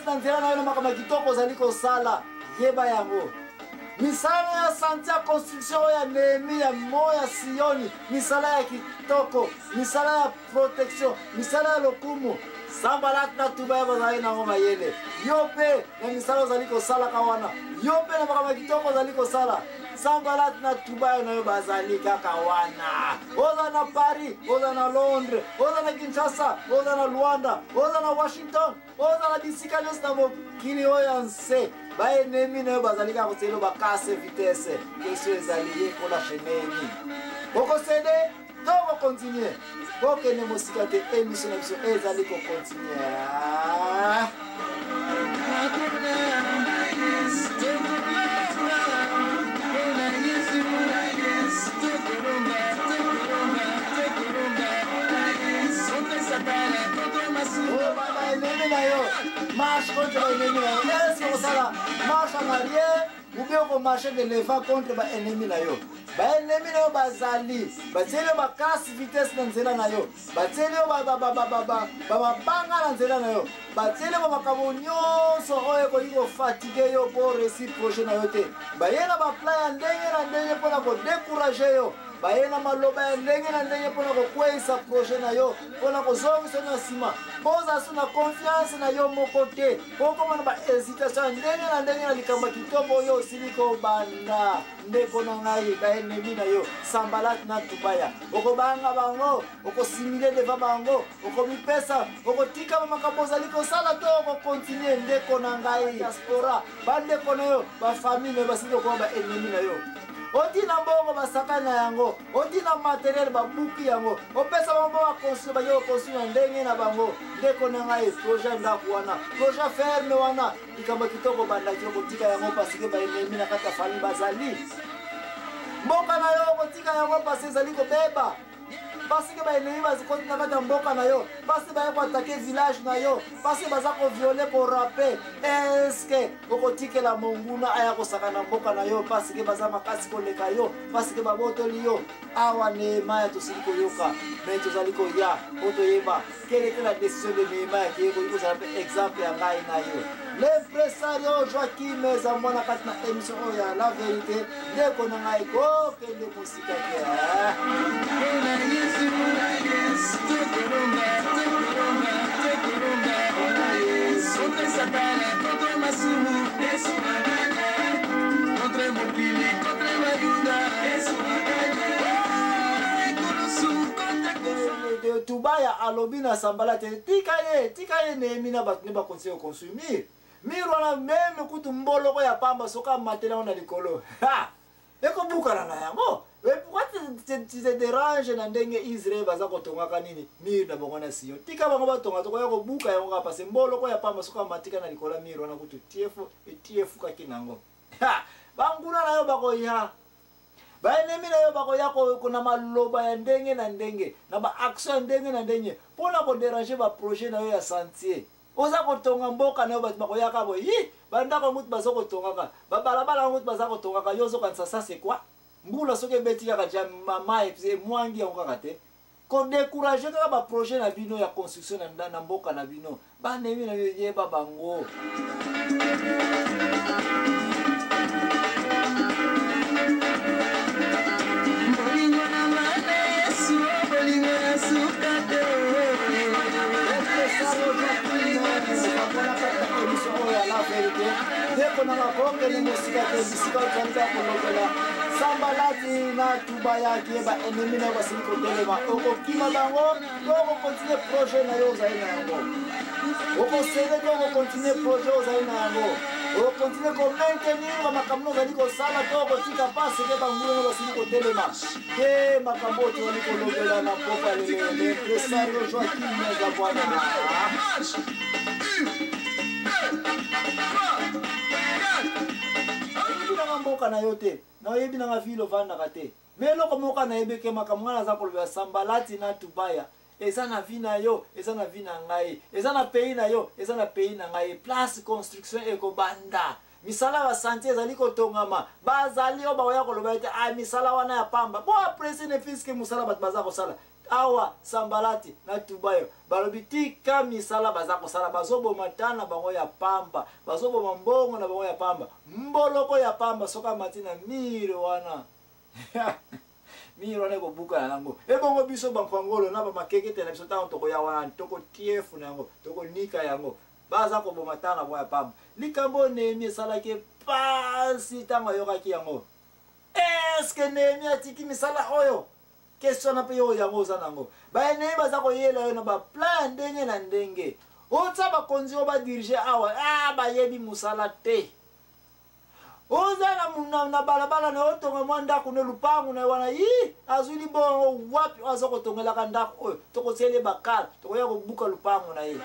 vitesse na nzela na yo makama kitoko ozali kosala yeba yango. Misala ya santé ya construction ya Néhémie ya moya Sioni, misala ya kitoko, misala ya protection, misala ya lokumu. Sanbalati na Tobaya bazali na ngoma yele. Yo pe na misala ozali kosala kawana. Yo pe na makama kitoko ozali kosala. Sanbalati na Tobaya na yo bazali kaka wana. Oza na Paris, oza na Londres, oza na Kinshasa, oza na Luanda, oza na Washington, oza na bisika nyonso na mokili oyo nse. Ba ennemi na yo bazali kaka koselo bakase vitesse. Question ezali ye kola cheneni. Oko cede, donc continue. Ok, ne mosika te émission na biso ezali ko continuer. Marche contre l'ennemi. Est-ce que ça marche en arrière ou bien on marche de l'avant contre l'ennemi? Ba ennemi na yo bazali bateli yo bakasi vitesse na nzela na yo, bateli yo bamabanga na nzela na yo, bateli yo bamakambo nyonso oyo ekoki kofatige yo po réussir projet na yo te. Baye na baplan ya ndenge na ndenge mpona kodécourage yo, baye na maloba ya ndenge na ndenge mpona kokweyisa projet na yo, mpona kozongisa na nsima. Poza so na confiance na yo moko te, okoma na bahésitation ya ndenge na ndenge na likambo kitoko oyo osili kobanda. Ndeko na ngai ba ennemi na yo, Sanbalati na Tobaya, okobanga bango, okosimile devant bango, okomipesa, okotika makambo ozali kosala to okokontinue. Ndeko na ngai diaspora, bandeko na yo, bafamille na yo basili kokoma ba ennemi na yo. Oti na mbongo basaka na yango, oti na matériel babuki yango, opesa bango bakonstruire bayo construire ndenge na bango. Ndeko na ngai projet ndako wana, projet ferme wana, likambo kitoko bandaki okotika yango parce que ba ennemi na kata famille bazali. Mboka na yo okotika yango parce que ezali kobeba. Parce que ba ennemi bazikoti na kata mboka na yo, parce que ba yako attaquer village na yo, parce que baza ko violer ko rapper. Est-ce que okotikela monguna aya kosaka na mboka na yo parce que baza makasi koleka yo, parce que babotoli yo? Awa Nehemia tosili koyoka, mais tozali koya otoyeba quelle était la décision de Nehemia qui est ça exemple ya ngai na yo. L'impresario Joachim Zamwana kati na émission oya la vérité ndeko na ngai ko kende musika te. Tobaya alobi na Sanbalati tika ye Nehemia na bato ne ba continuer construire mir wana meme kutu mboloko ya pamba soka matela na likolo. Ha! Eko bukana na yango. Pourquoi tu te déranges na ndenge Israël baza kotongaka nini mir na bongo na Sion? Tika bango batonga to ko buka yango parce que mboloko ya pamba soka matika na likolo mir wana kutu tiefu ka kinango. Ha! Banguna na yo bako ya. Ba ennemi na yo bako ya ko na maloba ya ndenge na ndenge na ba action ndenge na ndenge pona ko déranger ba projet na yo ya chantier. Oza kotonga mboka na yo bato bakoyaka boye yi bandako mutu baza kotongaka babalabala mutu baza kotongaka yo ozokanisa ça c'est quoi? Mbula soki ebeti kaka ja mama emwangi yango kaka te kodécourage kaka baprojet na bino ya construction na mboka na bino banemi na yo yeba bango. La vérité, dès qu'on a raconté les musiques à Sanbalati na Tobaya qui est ennemi na basili kotelema okokima bango to continuer projet na yo ozali na yango okosele to continuer projet ozali na yango okontinue ko maintenir makambo ozali kosala to kotika pasi ke bangulu na basili kotelema te makambo ozali kolobela na popa lele Impresario Joachim Zamwana. Mboka na yo te na oyebi na vilo vanda kate melo ko moka na yebeke makambo na za kolobela Sanbalati na Tobaya eza na vi na yo eza na vi na ngai eza na pays na yo eza na pays na ngai place construction ekobanda misala wa santé ezali kotongama bazali o baoya kolobela te misala wana ya pamba bo après ne puisque musala bat baza kosala awa Sambalati na Tubayo balobiti ka misala bazako sala bazobo matana bango ya pamba bazobo mambongo na bango ya pamba mboloko ya pamba soka matina miro wana miro ne ko buka na ngo ebongo biso bampangolo na ba makekete na biso ta toko ya wana toko tiefu na ngo toko nika yango baza ko bomatana bango ya pamba likambo Nehemia sala ke pasi tanga yoka ki yango eske Nehemia tiki misala oyo question na pe yo yango za nango ba Nehemia baza ko yela yo na ba plan ndenge na ndenge otsa ba konzi o ba diriger awa ba yebi musala te oza na balabala na otonga mwanda kuno lupangu na wana yi azuli bongo wapi azo ko tongela ka ndako oyo to ko sele bakala to ko ya ko buka lupangu na ye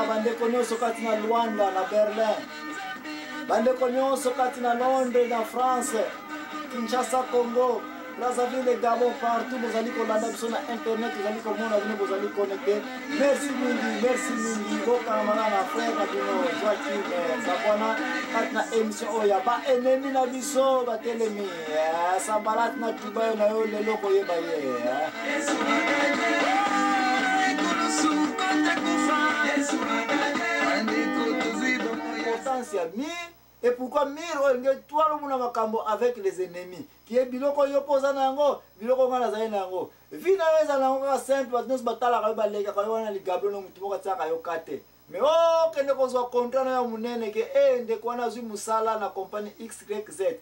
bandeko nyonso kati na Luanda na Berlin bandeko nyonso kati na Londres na France Kinshasa Congo Brazzaville Gabon partout bozali kolanda biso na internet bozali komona bino bozali connecté merci mingi bokamana na frère na bino Joaquim Zakwana kati na émission oyo ba ennemi na biso batelemi Sambalati na Tubayo na yo lelo koyeba ye et pourquoi miro nge twalo muna makambo avec les ennemis qui est biloko yo poza nango biloko ngana za nango vina weza nango ka simple batnos batala ka baleka ka wana ligablo no mutu moka tsaka yo kate mais oh kende ko zo contrat na munene ke nde ko na zwi musala na compagnie XYZ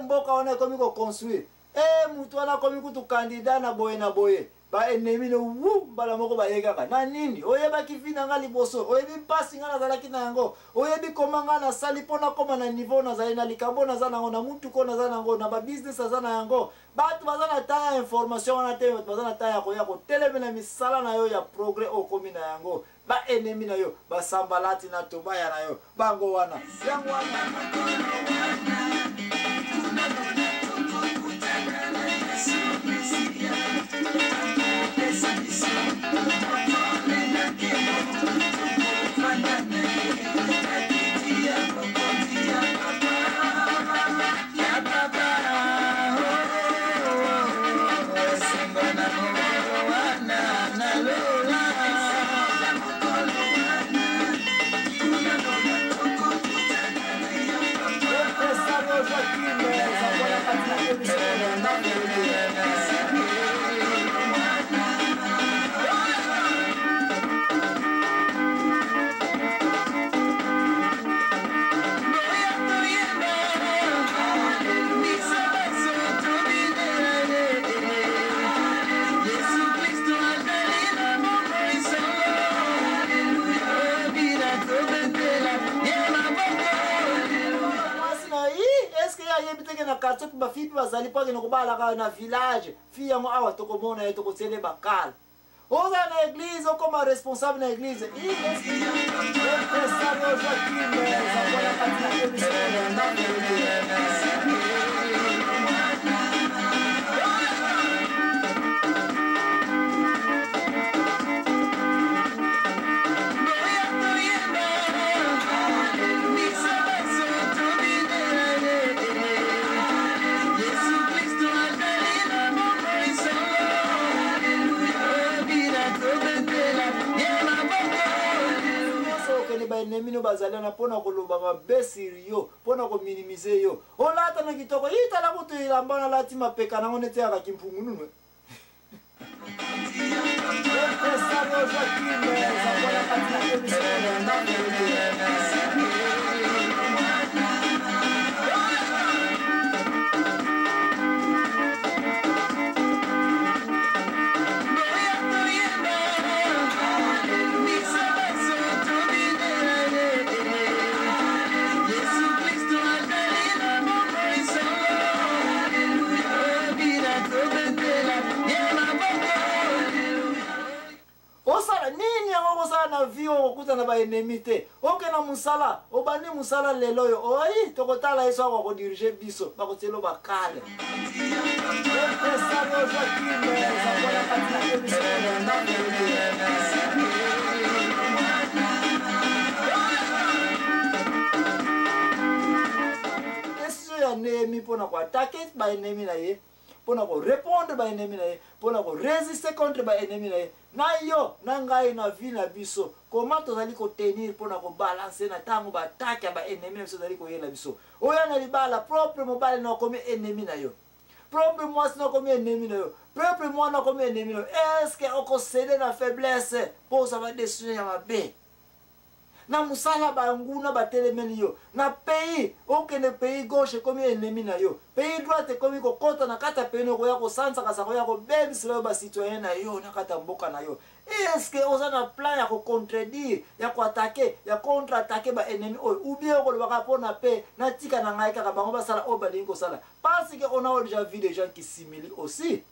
mboka wana komi ko construire mutu wana komi kutu candidat na boye ba ennemi no wu bala moko ba yeka ka na nini oyeba kivina nga liboso oyebi pasi nga nazala kina yango oyebi komanga na sali pona koma na niveau na zali na likambo na zana ngo na mutu ko na zana ngo na ba business zana yango batu bazana ta information wana te bazana ta ya ko telemena misala na yo ya progrès o komi na yango ba ennemi na yo ba Sambalati na Tubaya na yo bango wana yango wana na quartier ba fipi bazali pa ke no kobala ka na village fi yango awa to komona ye to ko tsele bakala oza na église okoma responsable na église ennemi no bazalana pona koloba mabe sirio pona ko minimiser yo olata na kitoko itala kutu ilambana lati mapeka nango nete ya kimpungu nume na vio kuta okota na ba ennemi te oke na musala obani musala lelo yo oi tokotala yeso ko dirige biso ba ko telo ba kale ennemi pona ko attaquer ba ennemi na ye pona ko répondre ba ennemi na ye pona ko résister contre ba ennemi na ye na yo na ngai na vie na biso comment tozali ko tenir pona ko balancer na tango ba attaque ba ennemi na biso tozali ko yela biso oya na libala propre mobile na komi ennemi na yo propre moi na komi ennemi na yo propre moi na komi ennemi na yo est-ce que oko céder na faiblesse pour ça va détruire ya mabe na musala banguna batelemeni yo na pays okende pays gauche komi ennemi na yo pays droite komi kokota na kata peno ko ya ko sansa kasa ko ya ko bebisela ba citoyen na yo na kata mboka na yo est-ce que oza na plan ya ko contredire ya ko attaquer ya contre-attaquer ba ennemi ou bien ko le baka pona pe na tika na ngai kaka bango basala o balingi ko sala parce que on a déjà vu des gens qui similent aussi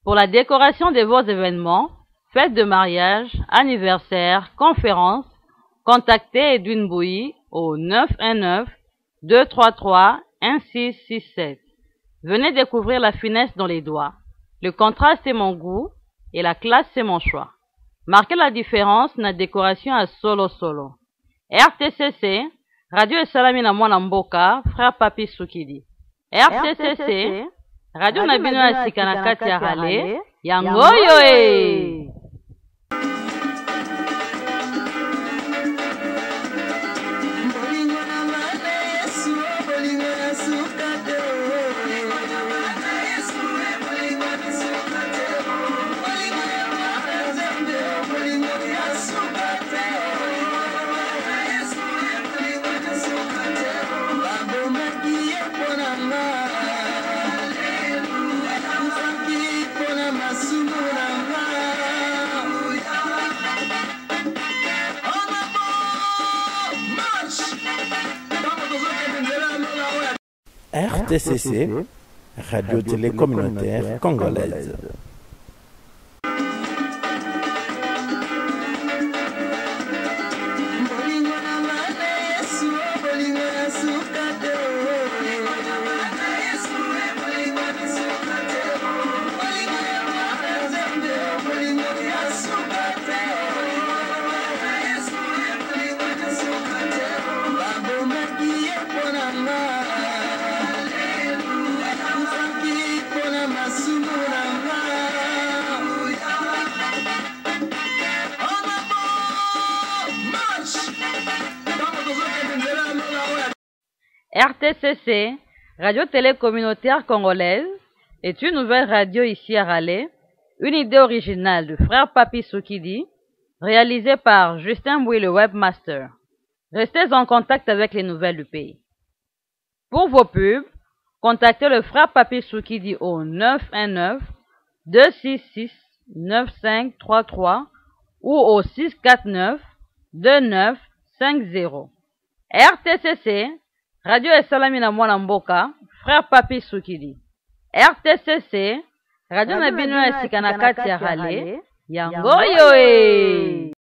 Pour la décoration de vos événements, fêtes de mariage, anniversaires, conférences, contactez Edwin Bouyi au 919-233-1667. Venez découvrir la finesse dans les doigts. Le contraste c'est mon goût et la classe c'est mon choix. Marquez la différence dans la décoration à solo. RTCC, Radio Esalami na Mwana Mboka, Frère Papi Soukidi. RTCC, Radio Nabino ya Sika na kati ya Rale, yangoyo e! RTCC, Radio Télé Communautaire Congolaise. RTCC, Radio Télé Communautaire Congolaise, est une nouvelle radio ici à Rale, une idée originale de Frère Papi Soukidi, réalisée par Justin Bouyi le webmaster. Restez en contact avec les nouvelles du pays. Pour vos pubs, contactez le Frère Papi Soukidi au 919-266-9533 ou au 649-2950. RTCC, Radio Esalami na Mwana Mboka, Frère Papi Soukidi. RTCC, Radio Nabino ya Sika na kati ya Rale, yangoyo e!